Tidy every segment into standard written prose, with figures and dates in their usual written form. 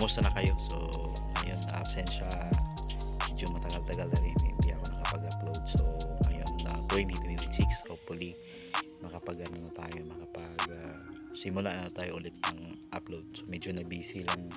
Kumusta na kayo? So, ngayon absensya, medyo matagal-tagal na rin hindi ako nakapag-upload. So, ngayon na 2026, hopefully simula na tayo ulit ng upload. So, medyo na busy lang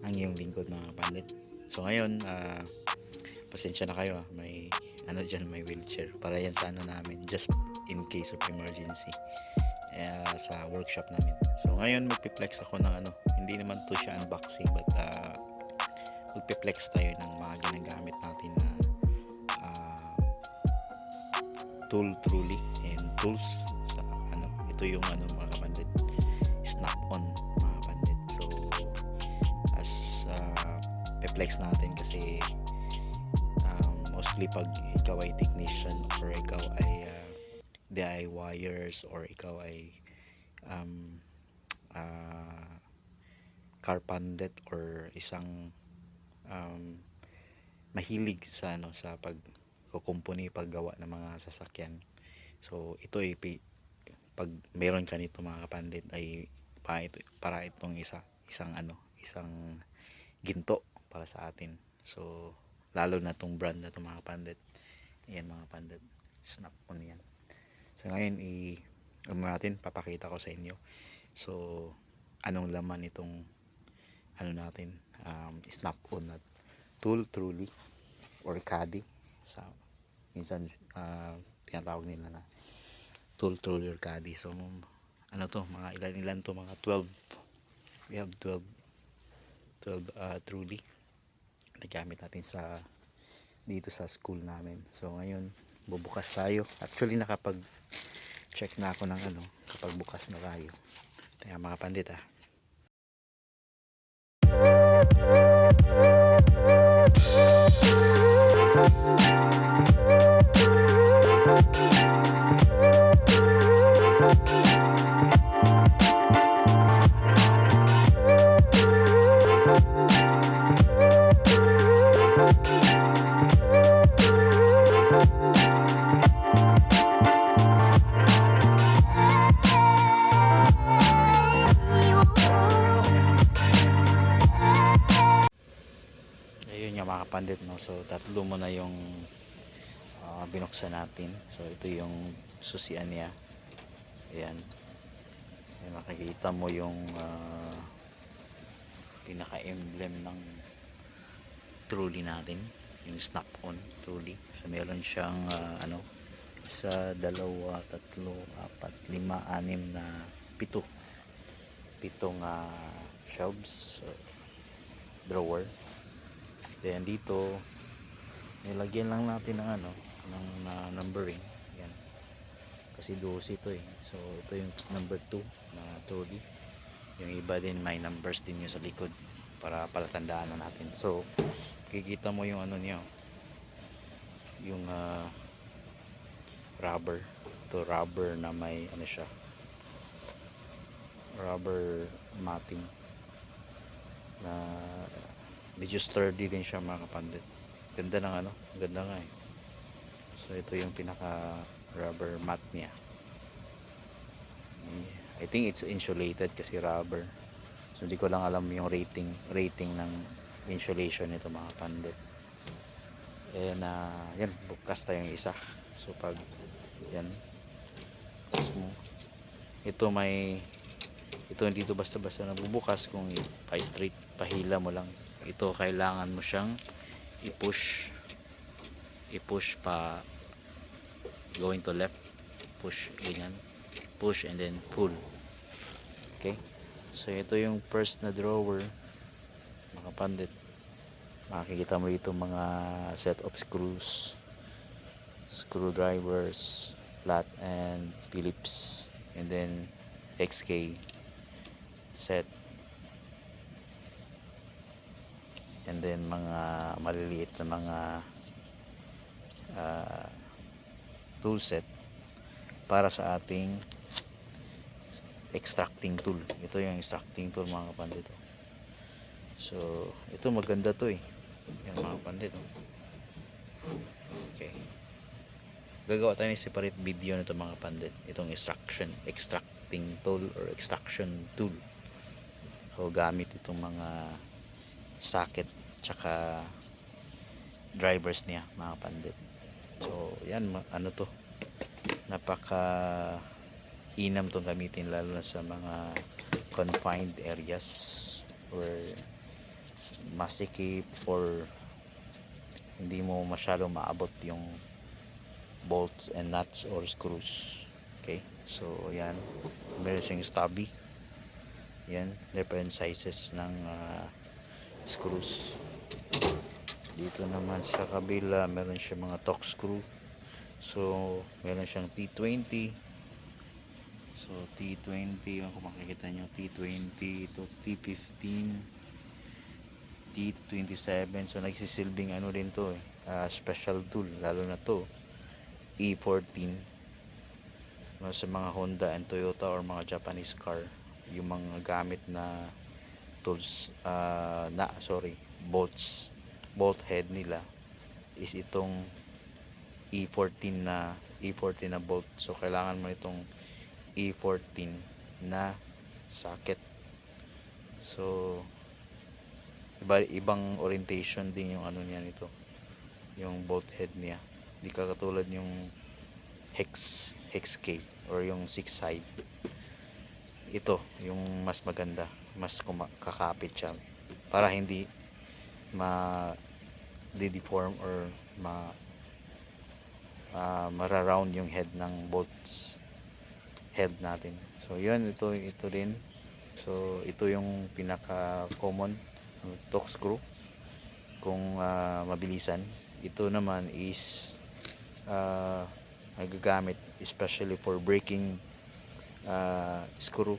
ang iyong lingkod mga pandit. So, ngayon, pasensya na kayo, may may wheelchair para yan sa namin, just in case of emergency sa workshop namin. So ngayon magpi-flex ako ng hindi naman to siya unboxing, but magpi-flex tayo ng mga ginagamit natin na tool trolley and tools sa ito yung mga kapandit, snap-on mga kapandit. So as pe-flex natin kasi mostly pag ikaw ay technician or ikaw ay DIYers or ikaw ay car pandit or isang mahilig sa sa pagkukumpuni, paggawa ng mga sasakyan. So ito ay pag meron ka nito mga kapandit ay para itong isang ginto para sa atin. So lalo na tong brand na to mga pandit. Ayan mga pandit, snap-on yan. So ngayon papakita ko sa inyo. So anong laman itong natin, snap-on na tool trolley or caddy sa minsan tinatawag nila na tool trolley or caddy. So mga ilan to, mga 12. We have 12 trolley na gamit natin dito sa school namin. So ngayon bubukas tayo. Actually check na ako ng kapag bukas na tayo. Kaya mga pandit mga kapandit, no? So tatlo mo na yung binuksan natin. So ito yung susian niya. Ayan. Ayan, makikita mo yung pinaka-emblem ng trolley natin, yung snap-on trolley. So meron siyang isa, dalawa, tatlo, apat, lima, anim na pitong shelves, drawer. Then dito nilagyan lang natin ng numbering. Yan. Kasi 12 ito So ito yung number 2 na trolley. Yung iba din may numbers din yung sa likod para palatandaan na natin. So kikita mo yung niya, yung rubber. Ito rubber na may siya, rubber matting na medyo sturdy din siya mga kapandit. Ganda ng ganda nga So ito yung pinaka rubber mat niya. I think it's insulated kasi rubber. So hindi ko lang alam yung rating ng insulation nito mga kapandit. And yan, bukas tayong isa. So pag yan ito hindi to basta-basta nabubukas. Kung pa-straight, pahila mo lang. Ito kailangan mo siyang i-push pa going to left, push ganyan, push and then pull. Okay, so ito yung first na drawer mga pandit. Makikita mo dito mga set of screwdrivers, flat and Phillips, and then XK set, and then mga maliliit na mga tool set para sa ating extracting tool. Ito yung extracting tool mga kapandit. So ito maganda to yan mga kapandit. Okay, gagawa tayo ng separate video nito mga kapandit, itong extracting tool or extraction tool. So gamit itong mga socket tsaka drivers niya mga pandit. So yan, ano to, napaka inam tong gamitin lalo na sa mga confined areas or masikip or hindi mo masyadong maabot yung bolts and nuts or screws. Okay, so yan, meron siyang stubby, yan, different sizes ng screws. Dito naman sa kabila meron siya mga torque screw. So meron siyang T20. So T20, kung makikita nyo, T20 to T15, T27. So nagsisilbing ano din to special tool, lalo na to E14 sa mga Honda and Toyota or mga Japanese car. Yung mga gamit na tools, bolt head nila is itong E14 na bolt. So kailangan mo itong E14 na socket. So ibang orientation din yung ano niya nito, yung bolt head niya. Hindi katulad yung hex cave or yung 6 side. Ito yung mas maganda, mas kakapit siya para hindi deform or mara-round yung head ng bolts head natin. So yun, ito din. So ito yung pinaka common torque screw kung mabilisan. Ito naman is nagagamit especially for braking screw,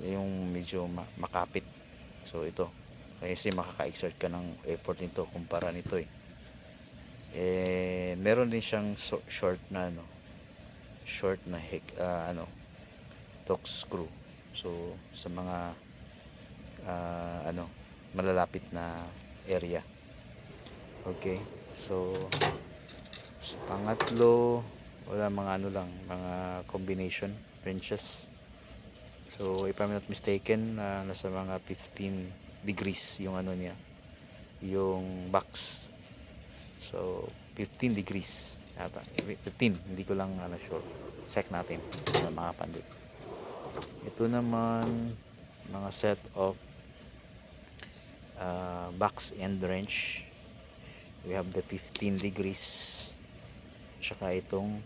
yung medyo makapit. So ito kasi makaka-exert ka ng effort nito kumpara nito meron din siyang short na torque screw. So sa mga malalapit na area. Okay, so sa pangatlo, wala, mga mga combination wrenches. So if I'm not mistaken, nasa mga 15 degrees yung ano niya, yung box. So 15 degrees yata, 15, hindi ko lang sure. Check natin mga pandit. Ito naman mga set of box end wrench. We have the 15 degrees, tsaka itong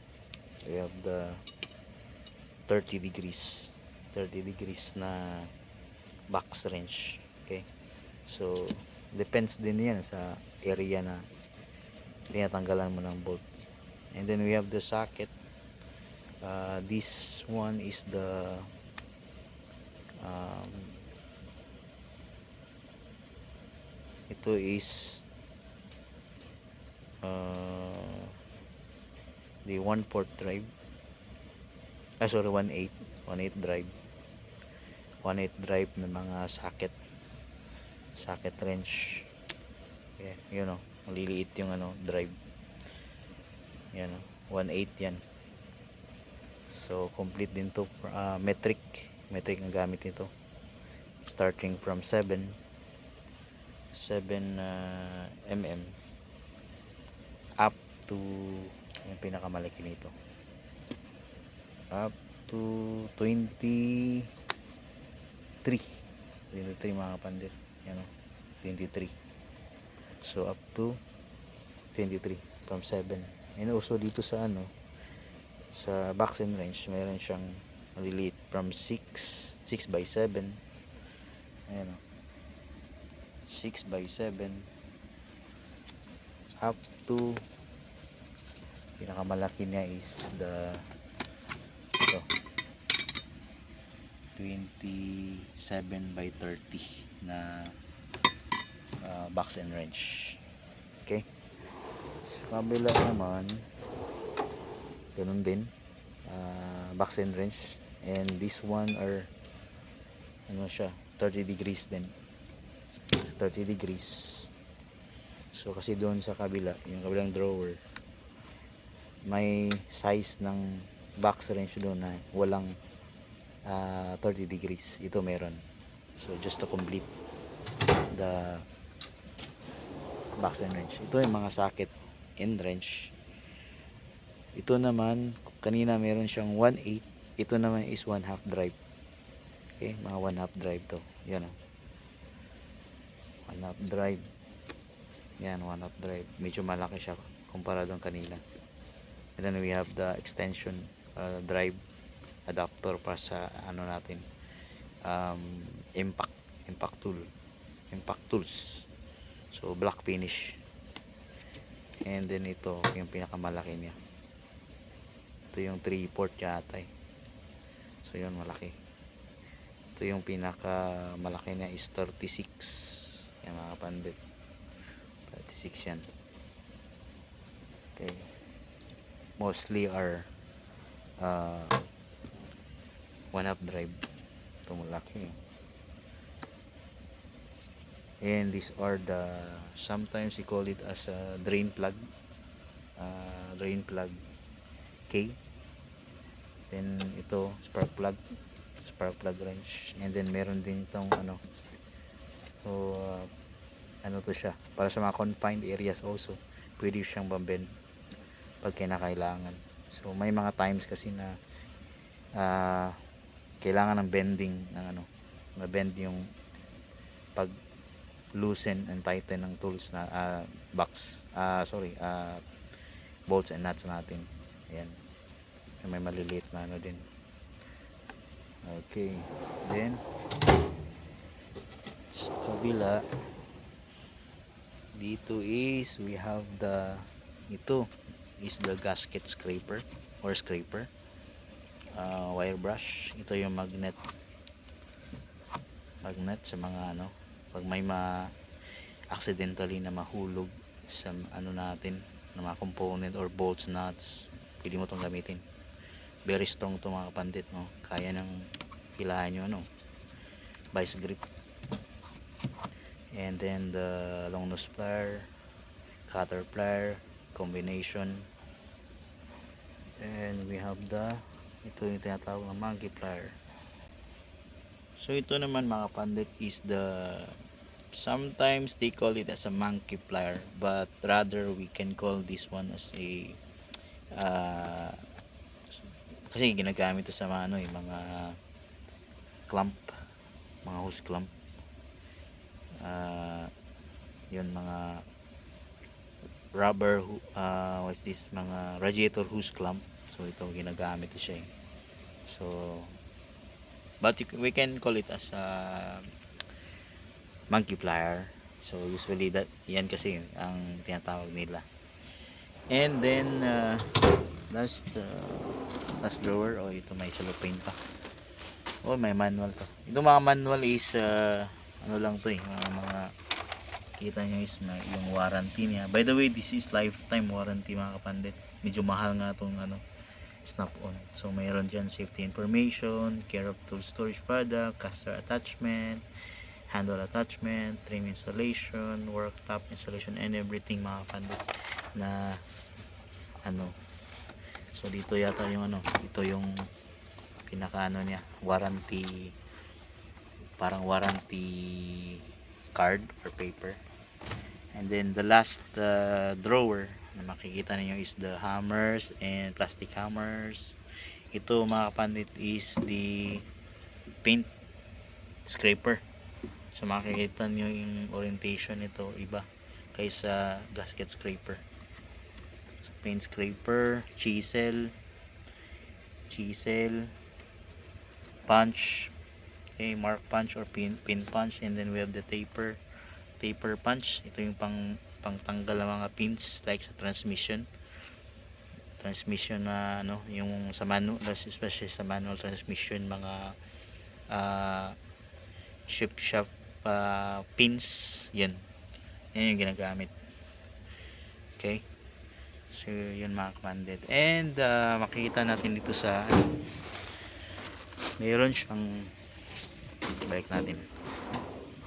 we have the 30 degrees na box wrench. Okay, so depends din yan sa area na tinatanggalan mo ng bolt. And then we have the socket. This one is the ito is the 1/4 drive, 1/8 drive, 1/8 drive ng mga socket wrench. Yeah, yun maliliit yung drive yan, 1/8 yan. So complete din to, metric ang gamit nito, starting from 7 mm up to yung pinakamalaki nito, up to 23 mga pandit, yan 23. So up to 23 from 7. And also dito sa sa box and wrench, mayroon siyang maliliit from 6x7, ayan 6x7 up to pinakamalaki niya is the 27x30 na box and wrench. Okay, sa kabila naman ganun din, box and wrench, and this one are siya 30 degrees din, 30 degrees. So kasi doon sa kabila, yung kabilang drawer, may size ng box wrench doon na walang 30 degrees. Ito meron. So just to complete the box and wrench. Ito yung mga socket and wrench. Ito naman, kanina meron siyang 1/8. Ito naman is 1/2 drive. Okay, mga 1/2 drive to. Yan o. 1/2 drive. Yan, 1/2 drive. Medyo malaki siya kumpara doon kanina. And then we have the extension drive adapter para sa ano natin. Impact tools. So black finish. And then ito yung pinakamalaki niya. Ito yung 3/4 yata eh. So yun, malaki. Ito yung pinakamalaki niya is 36. Yan mga kapandit. 36 yan. Okay. Mostly are 1/2 drive. Ito malaki. And these are the, sometimes we call it as a drain plug K. Then ito spark plug wrench. And then meron din itong ano, so ano to siya, para sa mga confined areas also pwede siyang bambend pag kinakailangan. So may mga times kasi na kailangan ng bending ng ano, ma-bend yung pag loosen and tighten ng tools na bolts and nuts natin. Ayan, may maliliit na ano din. Okay, then sa kabila dito is we have ito is the gasket scraper or scraper, wire brush. Ito yung magnet sa mga ano, pag may accidentally na mahulog sa ano natin, na mga component or bolts, nuts, pwede mo itong gamitin. Very strong ito mga kapandit, no? Kaya nang hilahin yung ano, vice grip. And then the long nose plier, cutter plier combination. And we have ito yung tinatawag na monkey plier. So ito naman mga kapandit is sometimes they call it as a monkey plier, but rather we can call this one as a kasi ginagamit ito sa mga ano, mga clamp, mga hose clamp, yun, mga rubber what's this, mga radiator hose clamp. So ito ginagamit ito siya eh. So but we can call it as a monkey plier. So usually yan kasi ang tinatawag nila. And then last drawer, ito may cellophane pa. May manual to. Ito mga manual is ano lang to eh, mga kita nyo is yung warranty niya. By the way, this is lifetime warranty mga kapandit. Medyo mahal nga tong ano, Snap-on. So mayroon dyan safety information, care of tool storage product, caster attachment, handle attachment, trim installation, worktop installation, and everything mga kapandit na ano. So dito yata yung ano, ito yung pinaka ano niya, warranty, parang warranty card or paper. And then the last drawer na makikita niyo is the hammers and plastic hammers. Ito mga kapandit is the paint scraper. So makikita niyo yung orientation nito iba kaysa gasket scraper. So, paint scraper, chisel, punch, okay, mark punch or pin punch. And then we have the taper punch. Ito yung pangtanggal ng mga pins like sa transmission na ano, yung sa manual, especially sa manual transmission, mga shift shaft pins, yan yung ginagamit. Okay, so yun mga kapandit. And makikita natin dito sa mayroon siyang, balik natin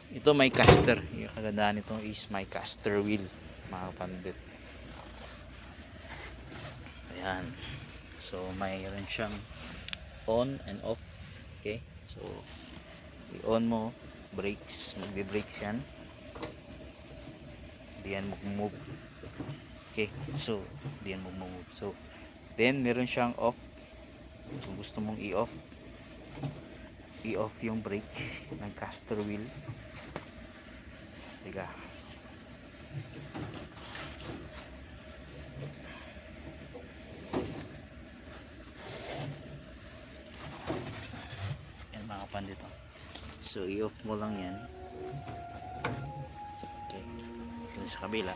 ito, may caster. Yung kagandaan nito is may caster wheel mga kapandit. Ayan, so mayroon siyang on and off. Okay, so i-on mo, brakes, magbe-brakes yan. di yan mag-move. Okay, so di yan mag-move. So then meron siyang off. Kung gusto mong i-off yung brake ng caster wheel. Teka, yan mga kapandit, oh. So i-off mo lang yan. Okay, ito sa kabila.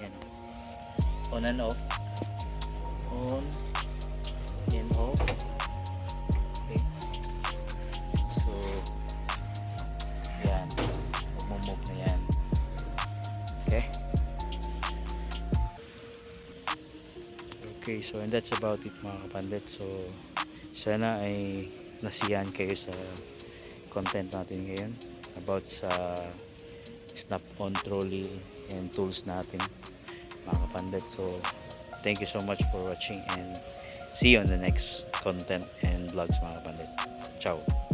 Yan, on and off, on and off. Okay, so yan, mag-move na yan. Okay, okay, so and that's about it mga kapandit. So sana ay nasiyahan kayo sa content natin ngayon about sa snap-on trolley and tools natin mga kapandit. So thank you so much for watching and see you on the next content and vlogs mga kapandit. Ciao.